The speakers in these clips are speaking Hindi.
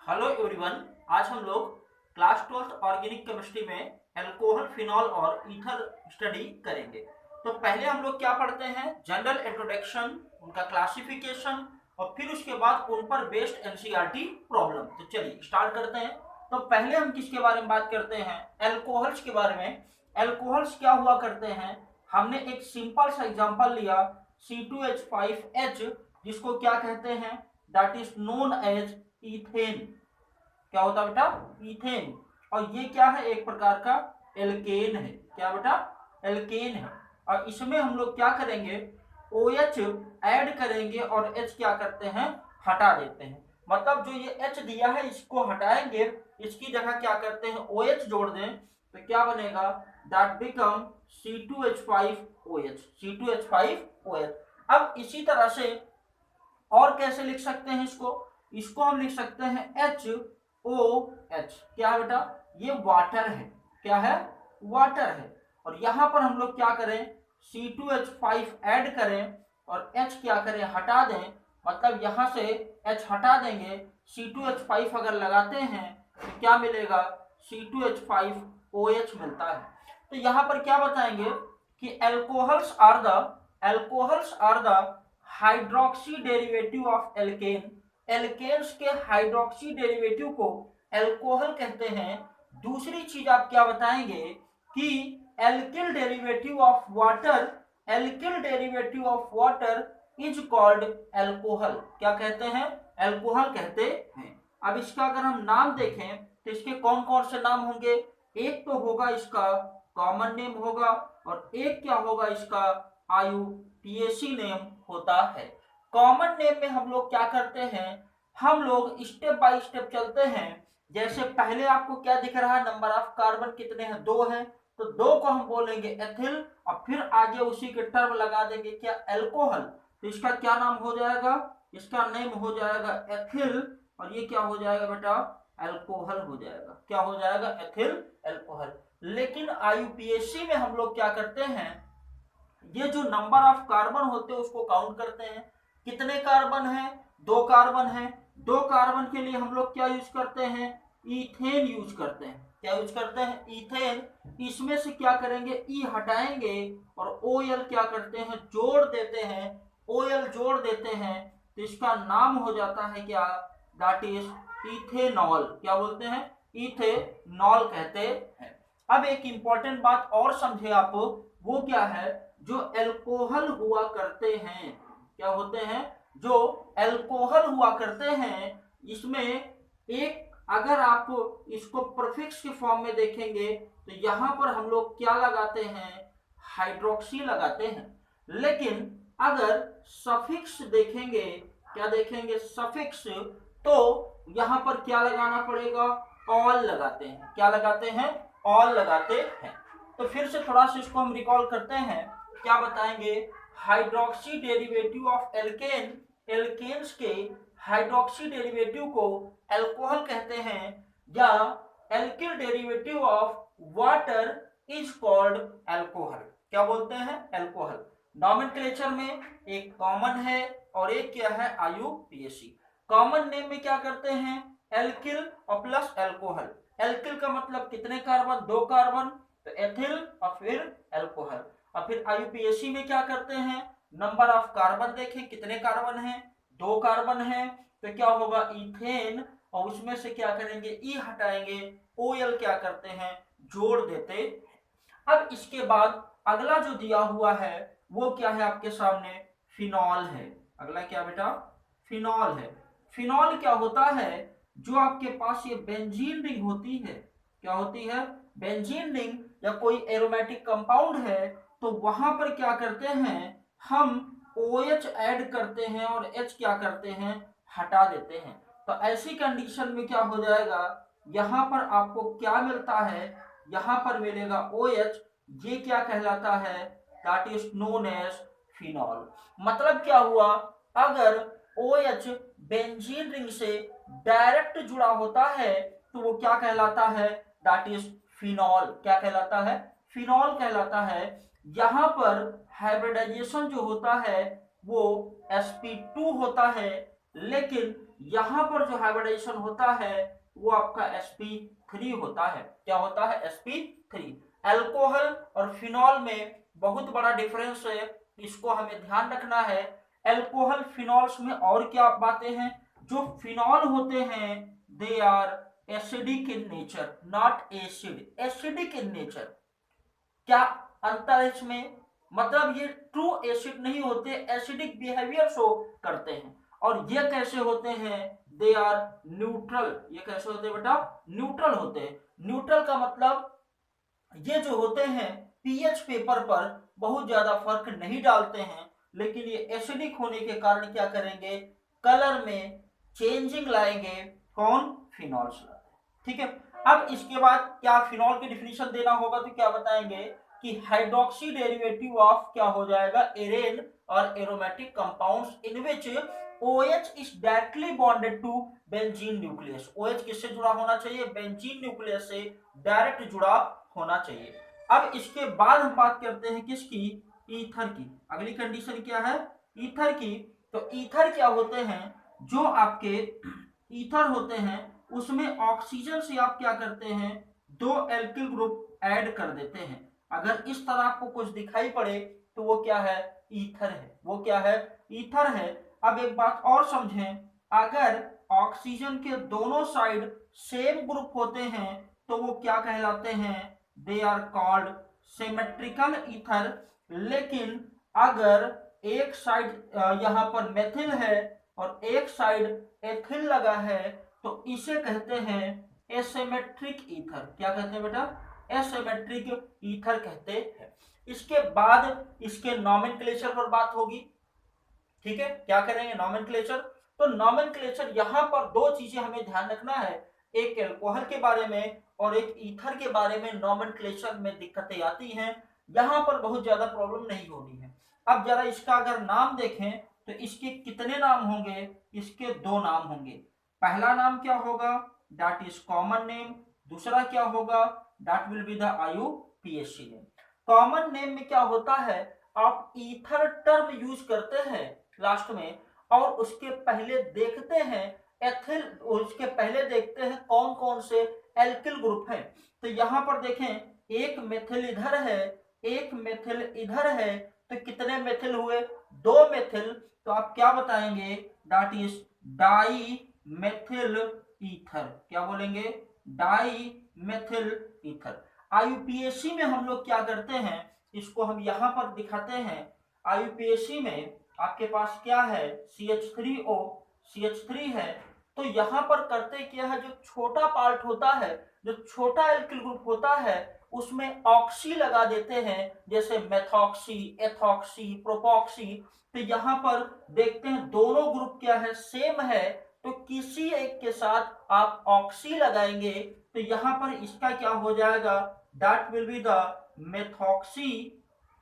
Hello everyone. आज हम लोग क्लास 12th ऑर्गेनिक केमिस्ट्री में अल्कोहल, फिनॉल और ईथर स्टडी करेंगे। तो पहले हम लोग क्या पढ़ते हैं, जनरल इंट्रोडक्शन, उनका क्लासिफिकेशन और फिर उसके बाद उन पर बेस्ड एनसीईआरटी प्रॉब्लम। तो चलिए स्टार्ट करते हैं। तो पहले हम किसके बारे में बात करते हैं, अल्कोहल्स के बारे में। अल्कोहल्स क्या हुआ करते हैं, हमने एक सिंपल सा एग्जांपल लिया C2H5H, जिसको क्या कहते हैं, that is known as ethane. क्या होता है बेटा, इथेन। और ये क्या है, एक प्रकार का एल्केन है। क्या बेटा, एल्केन है। और इसमें हम लोग क्या करेंगे, OH ऐड करेंगे और H क्या करते हैं, हटा देते हैं। मतलब जो ये H दिया है इसको हटाएंगे, इसकी जगह क्या करते हैं OH जोड़ दें, तो क्या बनेगा, दैट बिकम C2H5OH, C2H5OH। अब इसी तरह से और कैसे लिख सकते हैं इसको, इसको हम लिख सकते हैं HOH। क्या है बेटा, ये वाटर है। क्या है, वाटर है। और यहां पर हम लोग क्या करें, C2H5 ऐड करें और H क्या करें, हटा दें। मतलब यहां से H हटा देंगे, C2H5 अगर लगाते हैं तो क्या मिलेगा, C2H5OH मिलता है। तो यहां पर क्या बताएंगे कि alcohols are the hydroxy derivative of alkane. Alkanes के हाइड्रोक्सी डेरिवेटिव को अल्कोहल कहते हैं। दूसरी चीज आप क्या बताएंगे कि alkyl derivative of water, alkyl derivative of water is called alcohol. क्या कहते हैं, अल्कोहल कहते हैं। अब इसका अगर हम नाम देखें तो इसके कौन कौन से नाम होंगे, एक तो होगा इसका कॉमन नेम होगा और एक क्या होगा इसका IUPAC नेम होता है। कॉमन नेम में हम लोग क्या करते हैं, हम लोग स्टेप बाय स्टेप चलते हैं। जैसे पहले आपको क्या दिख रहा है, नंबर ऑफ कार्बन कितने हैं, 2 हैं, तो 2 को हम बोलेंगे एथिल और फिर आगे उसी के टर्म लगा देंगे क्या, अल्कोहल। तो इसका क्या नाम हो जाएगा, इसका नेम हो जाएगा एथिल और ये क्या हो जाएगा बेटा, अल्कोहल हो जाएगा। क्या हो जाएगा, एथिल अल्कोहल। लेकिन IUPAC में हम लोग क्या करते हैं, ये जो नंबर ऑफ कार्बन होते हैं उसको काउंट करते हैं। कितने कार्बन है, 2 कार्बन है। 2 कार्बन के लिए हम लोग क्या यूज करते हैं, इथेन यूज करते हैं। क्या यूज करते हैं, इथेन। इसमें से क्या करेंगे, ई हटाएंगे और OL क्या करते हैं, जोड़ देते हैं। OL जोड़ देते हैं तो इसका नाम हो जाता है क्या, दैट इज इथेनॉल। क्या बोलते हैं, इथेनॉल कहते हैं। अब एक इंपॉर्टेंट बात और समझे आप, वो क्या है, जो अल्कोहल हुआ करते हैं, क्या होते हैं, जो अल्कोहल हुआ करते हैं, इसमें एक अगर आप इसको प्रीफिक्स के फॉर्म में देखेंगे तो यहां पर हम लोग क्या लगाते हैं, हाइड्रोक्सी लगाते हैं। लेकिन अगर सफिक्स देखेंगे, क्या देखेंगे, सफिक्स, तो यहां पर क्या लगाना पड़ेगा, ऑल लगाते हैं। क्या लगाते हैं, ऑल लगाते हैं। तो फिर से थोड़ा सा इसको हम रिकॉल करते हैं। क्या बताएंगे, hydroxy derivative of alkane, alkanes के हाइड्रोक्सी डेरिवेटिव को अल्कोहल कहते हैं, या alkyl derivative of water is called alcohol. क्या बोलते हैं, अल्कोहल। नॉमेनक्लेचर में एक कॉमन है और एक क्या है, IUPAC। कॉमन नेम में क्या करते हैं, एल्किल और प्लस अल्कोहल। एल्किल का मतलब कितने कार्बन, 2 कार्बन, तो एथिल और फिर अल्कोहल। और फिर IUPAC में क्या करते हैं, नंबर ऑफ कार्बन देखें कितने कार्बन हैं, 2 कार्बन हैं, तो क्या होगा, इथेन। और उसमें से क्या करेंगे, ई हटाएंगे, OL क्या करते हैं, जोड़ देते। अब इसके बाद अगला जो दिया हुआ है वो क्या है आपके सामने, फिनॉल है। अगला क्या बेटा, फिनॉल है। फिनॉल क्या होता है, जो आपके पास ये बेंजीन रिंग होती है, क्या होती है, बेंजीन रिंग या कोई एरोमेटिक कंपाउंड है, तो वहां पर क्या करते हैं, हम OH ऐड करते हैं और H क्या करते हैं, हटा देते हैं। तो ऐसी कंडीशन में क्या हो जाएगा, यहां पर आपको क्या मिलता है, यहां पर मिलेगा OH। ये क्या कहलाता है, that is known as phenol. मतलब क्या हुआ, अगर OH बेंजीन रिंग से डायरेक्ट जुड़ा होता है तो वो क्या कहलाता है, दैट इज फिनॉल। क्या कहलाता है, फिनॉल कहलाता है। यहां पर हाइब्रिडाइजेशन जो होता है वो sp2 होता है, लेकिन यहाँ पर जो हाइब्रिडाइजेशन होता है वो आपका sp3 होता है। क्या होता है? sp3। अल्कोहल और फिनॉल में बहुत बड़ा डिफरेंस है, इसको हमें ध्यान रखना है। अल्कोहल फिनॉल्स में और क्या बातें हैं? जो फिनॉल होते हैं they are acidic in nature, not acid, acidic in nature. क्या अंतर है इसमें? मतलब ये ट्रू एसिड नहीं होते, एसिडिक बिहेवियर शो करते हैं। और ये कैसे होते हैं? They are neutral. ये कैसे होते हैं बेटा? न्यूट्रल होते हैं। न्यूट्रल का मतलब ये जो होते हैं पीएच पेपर पर बहुत ज्यादा फर्क नहीं डालते हैं, लेकिन ये एसिडिक होने के कारण क्या करेंगे? कलर में चेंजिंग लाएंगे। कौन? फिनॉल्स लाते हैं। ठीक है। अब इसके बाद क्या फिनॉल की डिफिनीशन देना होगा, तो क्या बताएंगे कि हाइड्रोक्सी डेरिवेटिव ऑफ क्या हो जाएगा? एरेन और aromatic compounds in which OH is directly bonded to benzene nucleus. OH किससे जुड़ा होना चाहिए? बेंजीन न्यूक्लियस से डायरेक्ट जुड़ा होना चाहिए। अब इसके बाद हम बात करते हैं किसकी? ईथर की। अगली कंडीशन क्या है? ईथर की। तो ईथर क्या होते हैं? जो आपके ईथर होते हैं उसमें ऑक्सीजन से आप क्या करते हैं? दो एल्किल ग्रुप ऐड कर देते हैं। अगर इस तरह आपको कुछ दिखाई पड़े तो वो क्या है? ईथर है। वो क्या है? ईथर है। अब एक बात और समझें, अगर ऑक्सीजन के दोनों साइड सेम ग्रुप होते हैं तो वो क्या कहलाते हैं? They are called symmetrical ether. लेकिन अगर एक साइड यहाँ पर मेथिल है और एक साइड एथिल लगा है तो इसे कहते हैं एसिमेट्रिक ईथर। क्या कहते हैं बेटा? एसिमेट्रिक ईथर कहते हैं। इसके बाद इसके नॉमेनक्लेचर पर बात होगी। ठीक है, क्या करेंगे? नॉमेनक्लेचर। तो नॉमेनक्लेचर यहाँ पर दो चीजें हमें ध्यान रखना है, एक एल्कोहल के बारे में और एक ईथर के बारे में नॉमेनक्लेचर में दिक्कतें आती हैं। यहाँ पर बहुत ज्यादा प्रॉब्लम नहीं होनी है। अब जरा इसका अगर नाम देखें तो इसके कितने नाम होंगे? इसके दो नाम होंगे। पहला नाम क्या होगा? That is common name. दूसरा क्या होगा? That will be the IUPAC name. Common name में क्या होता है? आप ईथर टर्म यूज करते हैं लास्ट में और उसके पहले देखते हैं एथिल, उसके पहले देखते हैं कौन कौन से एल्किल ग्रुप हैं। तो यहाँ पर देखें एक मेथिल इधर है, एक मेथिल इधर है, तो कितने मेथिल हुए? दो मेथिल। तो आप क्या बताएंगे? That is dimethyl ether. क्या बोलेंगे? Die methyl ether. IUPAC में हम लोग क्या करते हैं, इसको हम यहाँ पर दिखाते हैं। IUPAC में आपके पास क्या है? CH3O, CH3 है। तो यहाँ पर करते क्या है, जो छोटा पार्ट होता है, जो छोटा एल्किल ग्रुप होता है उसमें ऑक्सी लगा देते हैं, जैसे मेथॉक्सी, एथॉक्सी, प्रोपॉक्सी। तो यहाँ पर देखते हैं दोनों ग्रुप क्या है? सेम है। तो किसी एक के साथ आप ऑक्सी लगाएंगे तो यहाँ पर इसका क्या हो जाएगा? That will be the methoxy.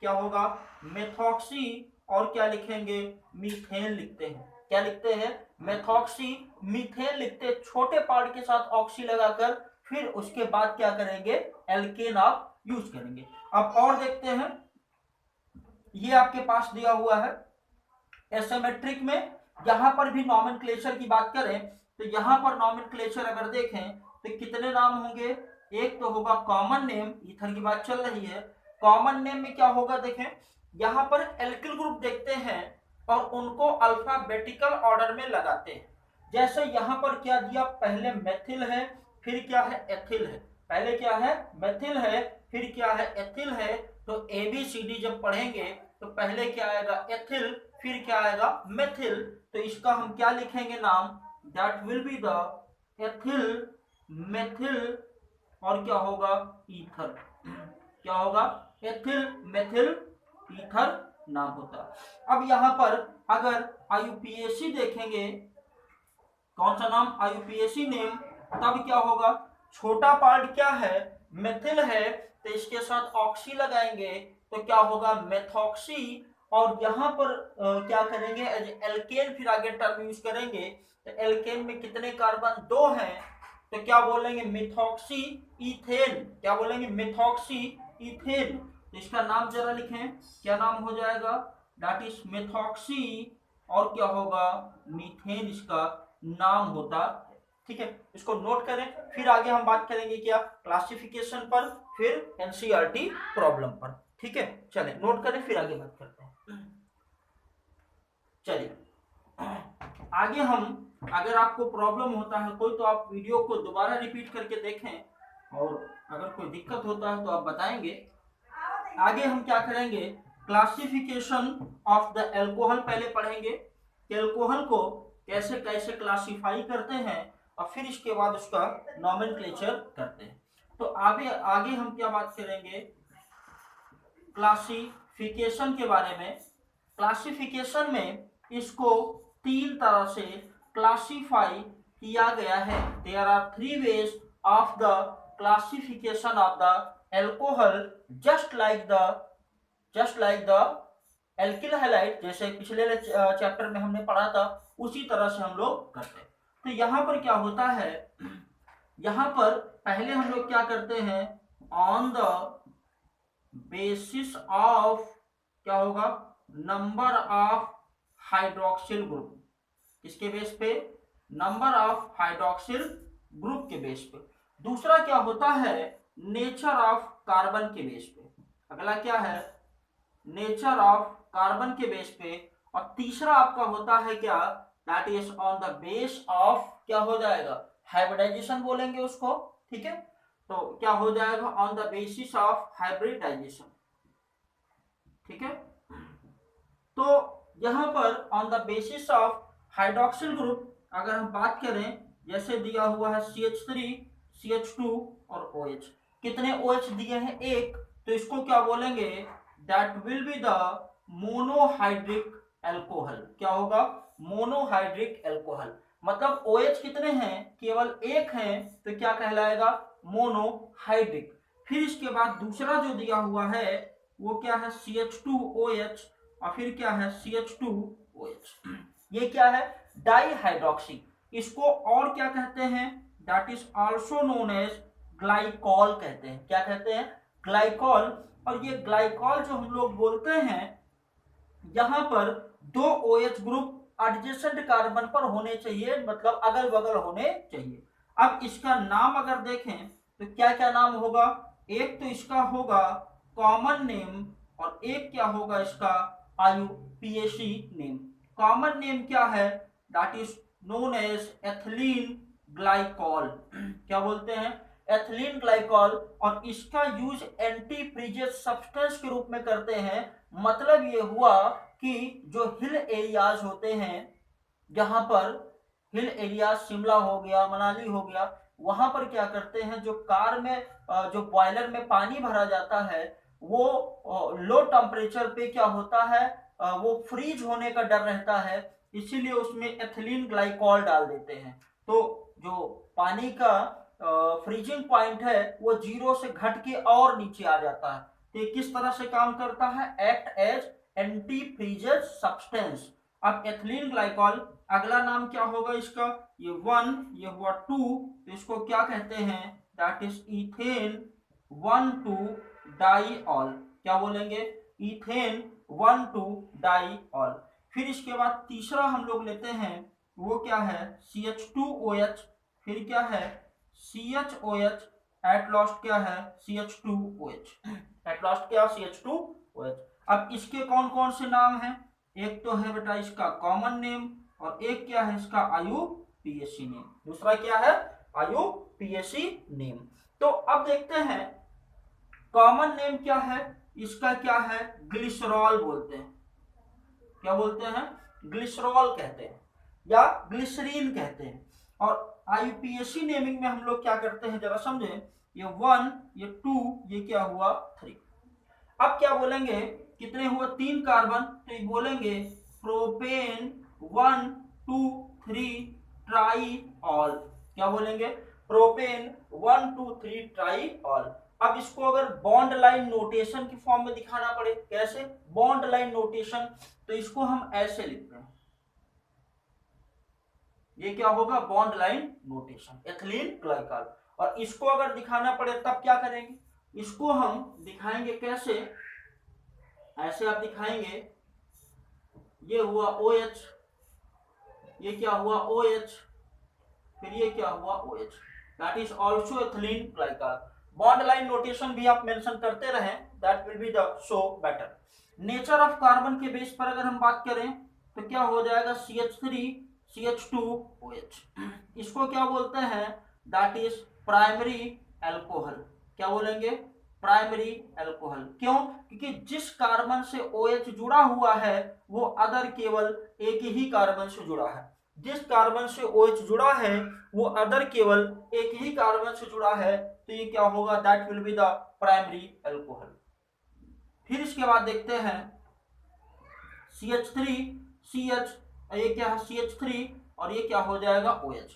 क्या होगा? मेथॉक्सी। और क्या लिखेंगे? मीथेन लिखते हैं। क्या लिखते हैं? मेथॉक्सी मीथेन लिखते हैं, छोटे पार्ट के साथ ऑक्सी लगाकर। फिर उसके बाद क्या करेंगे? एल्केन आप यूज करेंगे। अब और देखते हैं, ये आपके पास दिया हुआ है एसिमेट्रिक में। यहां पर भी नॉमेनक्लेचर की बात करें तो यहां पर नॉमेनक्लेचर अगर देखें तो कितने नाम होंगे? एक तो होगा कॉमन नेम, ईथर की बात चल रही है। कॉमन नेम में क्या होगा? देखें यहां पर एल्किल ग्रुप देखते हैं और उनको अल्फाबेटिकल ऑर्डर में लगाते हैं। जैसे यहां पर क्या दिया? पहले मेथिल है, फिर क्या है? एथिल है। पहले क्या है? मेथिल है, फिर क्या है? एथिल है। तो ABCD जब पढ़ेंगे तो पहले क्या आएगा? एथिल, फिर क्या आएगा? मेथिल। तो इसका हम क्या लिखेंगे नाम? That will be the ethyl methyl. और क्या होगा? ईथर। क्या होगा? एथिल मेथिल ईथर नाम होता है। अब यहां पर अगर IUPAC देखेंगे, कौन सा नाम? IUPAC name. तब क्या होगा? छोटा पार्ट क्या है? मेथिल है, तो इसके साथ ऑक्सी लगाएंगे तो क्या होगा? मेथॉक्सी। और यहाँ पर क्या करेंगे? एल्केन फिर आगे टर्म यूज करेंगे। तो एल्केन में कितने कार्बन? दो हैं, तो क्या बोलेंगे? Methoxy ethane. क्या बोलेंगे? Methoxy ethane. तो इसका नाम जरा लिखें, क्या नाम हो जाएगा? दैट इज मिथॉक्सी और क्या होगा, मीथेन इसका नाम होता है। ठीक है, इसको नोट करें, फिर आगे हम बात करेंगे क्या, क्लासिफिकेशन पर, फिर एनसीईआरटी प्रॉब्लम पर। ठीक है, चले नोट करें, फिर आगे बात करते हैं। चलिए आगे हम, अगर आपको प्रॉब्लम होता है कोई तो आप वीडियो को दोबारा रिपीट करके देखें, और अगर कोई दिक्कत होता है तो आप बताएंगे। आगे हम क्या करेंगे, क्लासिफिकेशन ऑफ द एल्कोहल पहले पढ़ेंगे कि एल्कोहल को कैसे कैसे क्लासिफाई करते हैं, और फिर इसके बाद उसका नॉमेनक्लेचर करते हैं। तो आगे आगे हम क्या बात करेंगे, क्लासिफिकेशन के बारे में। क्लासिफिकेशन में इसको तीन तरह से क्लासिफाई किया गया है। There are three ways of the classification of the alcohol, just like the alkyl halide, जैसे पिछले चैप्टर में हमने पढ़ा था, उसी तरह से हम लोग करते हैं। तो यहाँ पर क्या होता है, यहाँ पर पहले हम लोग क्या करते हैं, ऑन द बेसिस ऑफ, क्या होगा, नंबर ऑफ हाइड्रोक्सिल ग्रुप, किसके बेस पे, नंबर ऑफ हाइड्रोक्सिल ग्रुप के बेस पे। दूसरा क्या होता है, नेचर ऑफ कार्बन के बेस पे। अगला क्या है, नेचर ऑफ कार्बन के बेस पे। और तीसरा आपका होता है क्या, that is on the base of, क्या हो जाएगा, हाइब्रिडाइजेशन बोलेंगे उसको। ठीक है, तो क्या हो जाएगा, on the basis of hybridization. ठीक है, तो यहां पर on the basis of hydroxyl group अगर हम बात करें, जैसे दिया हुआ है CH3, CH2 और OH। कितने OH दिए हैं, एक, तो इसको क्या बोलेंगे, that will be the monohydric alcohol. क्या होगा, मोनोहाइड्रिक एल्कोहल। मतलब OH कितने हैं, केवल एक है, तो क्या कहलाएगा, मोनोहाइड्रिक। फिर इसके बाद दूसरा जो दिया हुआ है वो क्या है, CH2OH, और फिर क्या है, CH2OH। ये क्या है, डाईहाइड्रोक्सी। इसको और क्या कहते हैं, that is also known as glycol कहते हैं। क्या कहते हैं, ग्लाइकॉल। और ये ग्लाइकॉल जो हम लोग बोलते हैं, यहां पर दो OH ग्रुप एडजेसेंट कार्बन पर होने चाहिए, मतलब अगल बगल होने चाहिए। अब इसका नाम अगर देखें तो क्या क्या नाम होगा, एक तो इसका होगा कॉमन नेम, और एक क्या होगा इसका IUPAC नेम। कॉमन नेम क्या है, that is known as ethylene glycol. क्या बोलते हैं, एथिलीन ग्लाइकॉल। और इसका यूज एंटी फ्रीजेस सब्सटेंस के रूप में करते हैं। मतलब ये हुआ कि जो हिल एरियाज होते हैं, जहां पर हिल एरिया, शिमला हो गया, मनाली हो गया, वहां पर क्या करते हैं, जो कार में जो बॉयलर में पानी भरा जाता है, वो लो टेम्परेचर पे क्या होता है, वो फ्रीज होने का डर रहता है, इसीलिए उसमें एथिलीन ग्लाइकॉल डाल देते हैं। तो जो पानी का फ्रीजिंग पॉइंट है वो 0 से घट के और नीचे आ जाता है। तो ये किस तरह से काम करता है, act as anti freezer substance. अब एथिलीन ग्लाइकॉल, अगला नाम क्या होगा इसका, ये 1, ये हुआ 2, तो इसको क्या कहते हैं, दैट इज इथेन 1,2 डाइऑल। क्या बोलेंगे, इथेन 1,2 डाइऑल। फिर इसके बाद तीसरा हम लोग लेते हैं, वो क्या है, CH2OH। फिर क्या है, CHOH। एट लास्ट क्या है, CH2OH। एट लास्ट क्या, CH2OH। अब इसके कौन कौन से नाम हैं, एक तो है बेटा इसका कॉमन नेम, और एक क्या है इसका IUPAC नेम। दूसरा क्या है, IUPAC नेम। तो अब देखते हैं कॉमन नेम क्या है, इसका क्या है, ग्लिसरॉल बोलते हैं। क्या बोलते हैं, ग्लिसरॉल कहते हैं, या ग्लिसरीन कहते हैं। और IUPAC नेमिंग में हम लोग क्या करते हैं, जरा समझें, ये 1, ये 2, ये क्या हुआ 3। अब क्या बोलेंगे, कितने हुए, 3 कार्बन, तो ये बोलेंगे प्रोपेन 1, 2, 3 ट्राईऑल। क्या बोलेंगे, प्रोपेन 1, 2, 3 ट्राईऑल। अब इसको अगर बॉन्ड लाइन नोटेशन की फॉर्म में दिखाना पड़े, कैसे, बॉन्ड लाइन नोटेशन, तो इसको हम ऐसे लिखते हैं, ये क्या होगा, bond line notation, ethylene glycol. और इसको अगर दिखाना पड़े तब क्या करेंगे, इसको हम दिखाएंगे कैसे, ऐसे आप दिखाएंगे, ये हुआ OH, ये क्या हुआ OH, फिर ये क्या हुआ OH, that is also ethylene glycol. Bond line notation भी आप मेंशन करते रहें, that will be the so better. Nature of carbon के बेस पर अगर हम बात करें तो क्या हो जाएगा, CH3 CH2OH। इसको क्या बोलते हैं, दैट इज प्राइमरी एल्कोहल। क्या बोलेंगे, प्राइमरी एल्कोहल। क्यों, क्योंकि जिस कार्बन से OH जुड़ा हुआ है वो अदर केवल एक ही कार्बन से जुड़ा है। जिस कार्बन से OH जुड़ा है वो अदर केवल एक ही कार्बन से जुड़ा है, तो ये क्या होगा, that will be the primary alcohol. फिर इसके बाद देखते हैं CH3 CH, ये क्या है CH3 और ये क्या हो जाएगा OH।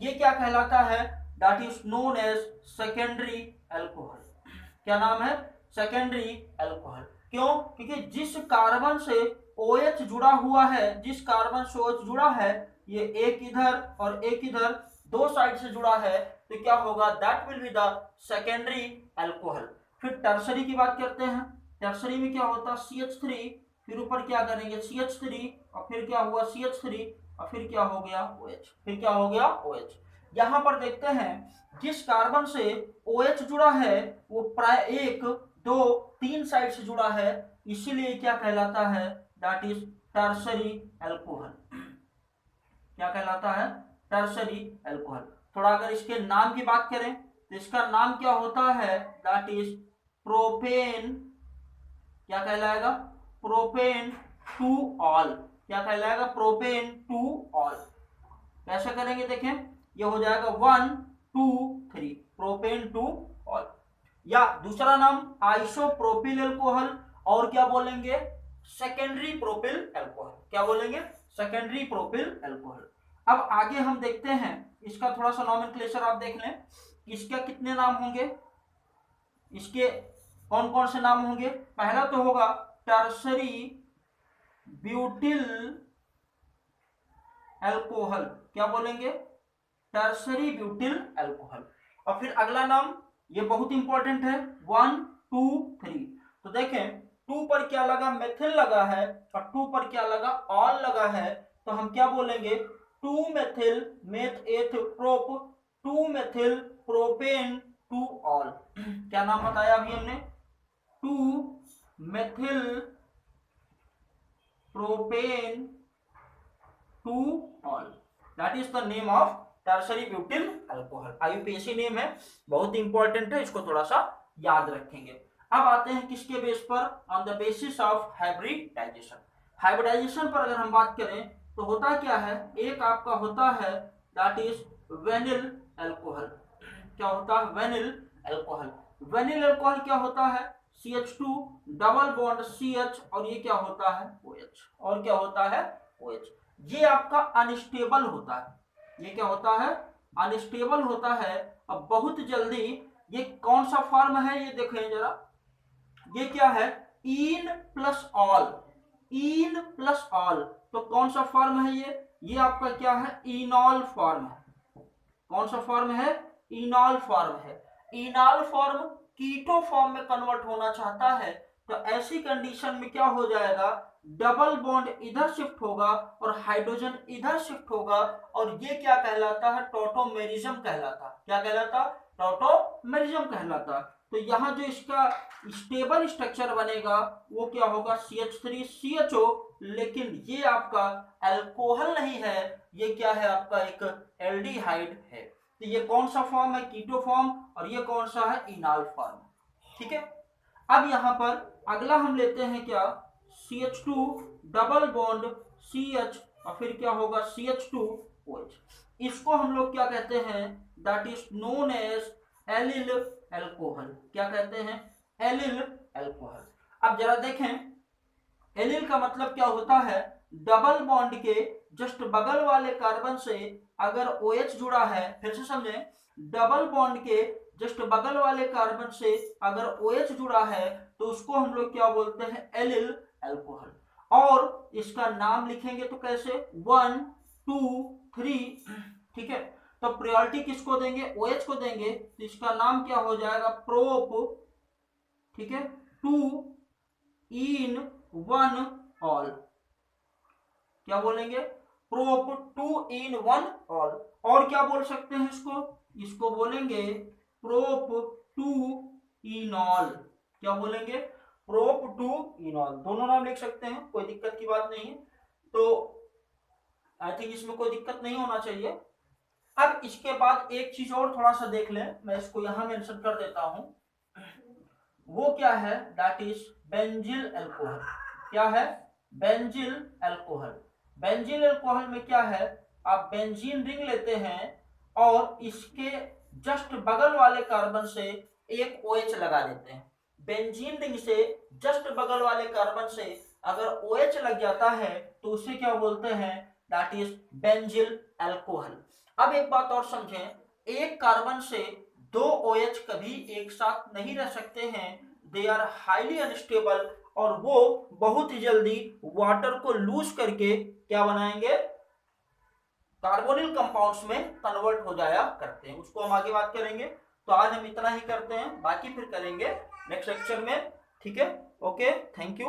ये क्या कहलाता है, that is known as secondary alcohol. क्या नाम है, सेकेंडरी एल्कोहल। क्यों, क्योंकि जिस कार्बन से OH जुड़ा हुआ है, जिस कार्बन से OH जुड़ा है, ये एक इधर और एक इधर दो साइड से जुड़ा है, तो क्या होगा, that will be the secondary alcohol. फिर टर्सरी की बात करते हैं। टर्सरी में क्या होता है, CH3, फिर ऊपर क्या करेंगे CH3 और फिर क्या हुआ CH3 और फिर क्या हो गया OH, फिर क्या हो गया OH। यहां पर देखते हैं जिस कार्बन से OH जुड़ा है वो प्राय एक दो तीन साइड से जुड़ा है, इसीलिए क्या कहलाता है, दैट इज टर्सरी एल्कोहल। क्या कहलाता है, टर्सरी एल्कोहल। थोड़ा अगर इसके नाम की बात करें तो इसका नाम क्या होता है, दैट इज प्रोपेन। क्या कहलाएगा, प्रोपेन टू ऑल। क्या कहलाएगा, प्रोपेन टू ऑल। कैसे करेंगे देखें, ये हो जाएगा 1 2 3, प्रोपेन टू ऑल। या दूसरा नाम आइसोप्रोपिल एल्कोहल, और क्या बोलेंगे, सेकेंडरी प्रोपिल एल्कोहल। क्या बोलेंगे, सेकेंडरी प्रोपिल एल्कोहल। अब आगे हम देखते हैं इसका थोड़ा सा नॉमेनक्लेचर आप देख लें, इसका कितने नाम होंगे, इसके कौन कौन से नाम होंगे। पहला तो होगा टर्सरी ब्यूटिल एल्कोहल। क्या बोलेंगे, टर्सरी ब्यूटिल एल्कोहल। और फिर अगला नाम, ये बहुत इंपॉर्टेंट है, 1 2 3। तो देखें 2 पर क्या लगा, मेथिल लगा है, और 2 पर क्या लगा, ऑल लगा है, तो हम क्या बोलेंगे, 2 methyl meth eth prop 2 methyl propane two ol. क्या नाम बताया अभी हमने, 2 methyl propane two ol, that is the name of tertiary butyl alcohol. IUPAC name है, बहुत इंपॉर्टेंट है, इसको थोड़ा सा याद रखेंगे। अब आते हैं किसके बेस पर, on the basis of hybridization. Hybridization पर अगर हम बात करें तो होता क्या है, एक आपका होता है दैट इज वेनिल अल्कोहल। क्या होता है, वेनिल अल्कोहल। वेनिल अल्कोहल क्या होता है, CH2 डबल बॉन्ड CH और ये क्या होता है OH, और क्या होता है OH। ये आपका अनस्टेबल होता है, ये क्या होता है, अनस्टेबल होता है। अब बहुत जल्दी ये कौन सा फॉर्म है ये देखें जरा, ये क्या है, in plus all, in plus all, तो कौन सा फॉर्म है ये आपका क्या है, इनॉल फॉर्म है। कौन सा फॉर्म है, इनॉल फॉर्म है। इनॉल फॉर्म कीटो फॉर्म में कन्वर्ट होना चाहता है, तो ऐसी कंडीशन में क्या हो जाएगा, डबल बॉन्ड इधर शिफ्ट होगा और हाइड्रोजन इधर शिफ्ट होगा, और ये क्या कहलाता है, टॉटोमेरिज्म कहलाता। क्या कहलाता, टॉटोमेरिज्म कहलाता। तो यहाँ जो इसका स्टेबल स्ट्रक्चर बनेगा वो क्या होगा, CH3CHO, लेकिन ये आपका अल्कोहल नहीं है, ये क्या है आपका एक एल्डिहाइड है। तो ये कौन सा फॉर्म है, कीटो फॉर्म, और ये कौन सा है, इनॉल फॉर्म। ठीक है। अब यहां पर अगला हम लेते हैं क्या, CH2 डबल बॉन्ड CH और फिर क्या होगा CH2OH। इसको हम लोग क्या कहते हैं, that is known as allyl alcohol. क्या कहते हैं, एलिल एल्कोहल। अब जरा देखें एलिल का मतलब क्या होता है, डबल बॉन्ड के जस्ट बगल वाले कार्बन से अगर OH जुड़ा है, फिर से समझें, डबल बॉन्ड के जस्ट बगल वाले कार्बन से अगर OH जुड़ा है तो उसको हम लोग क्या बोलते हैं, एलिल एल्कोहल। और इसका नाम लिखेंगे तो कैसे, 1 2 3। ठीक है, तो प्रायोरिटी किसको देंगे, OH को देंगे, तो इसका नाम क्या हो जाएगा, प्रोप। ठीक है, 2 इन 1 ऑल। क्या बोलेंगे, प्रोप 2 in 1 ऑल। और क्या बोल सकते हैं इसको बोलेंगे प्रोप 2 in ऑल। क्या बोलेंगे? Prop 2 in all. दोनों नाम लिख सकते हैं, कोई दिक्कत की बात नहीं है। तो आई थिंक इसमें कोई दिक्कत नहीं होना चाहिए। अब इसके बाद एक चीज और थोड़ा सा देख लें, मैं इसको यहां मेंशन कर देता हूं। वो क्या है? That is benzyl alcohol. क्या है? Benzyl alcohol. बेंजिल अल्कोहल में क्या है, आप बेंजीन रिंग लेते हैं और इसके जस्ट बगल वाले कार्बन से एक OH लगा देते हैं। बेंजीन रिंग से जस्ट बगल वाले कार्बन से अगर OH लग जाता है तो उसे क्या बोलते हैं? That is benzyl alcohol. अब एक बात और समझें, एक कार्बन से दो OH कभी एक साथ नहीं रह सकते हैं। दे आर हाईली अनस्टेबल और वो बहुत ही जल्दी वाटर को लूज करके क्या बनाएंगे? कार्बोनिल कंपाउंड्स में कन्वर्ट हो जाया करते हैं। उसको हम आगे बात करेंगे। तो आज हम इतना ही करते हैं, बाकी फिर करेंगे नेक्स्ट लेक्चर में। ठीक है, ओके, थैंक यू।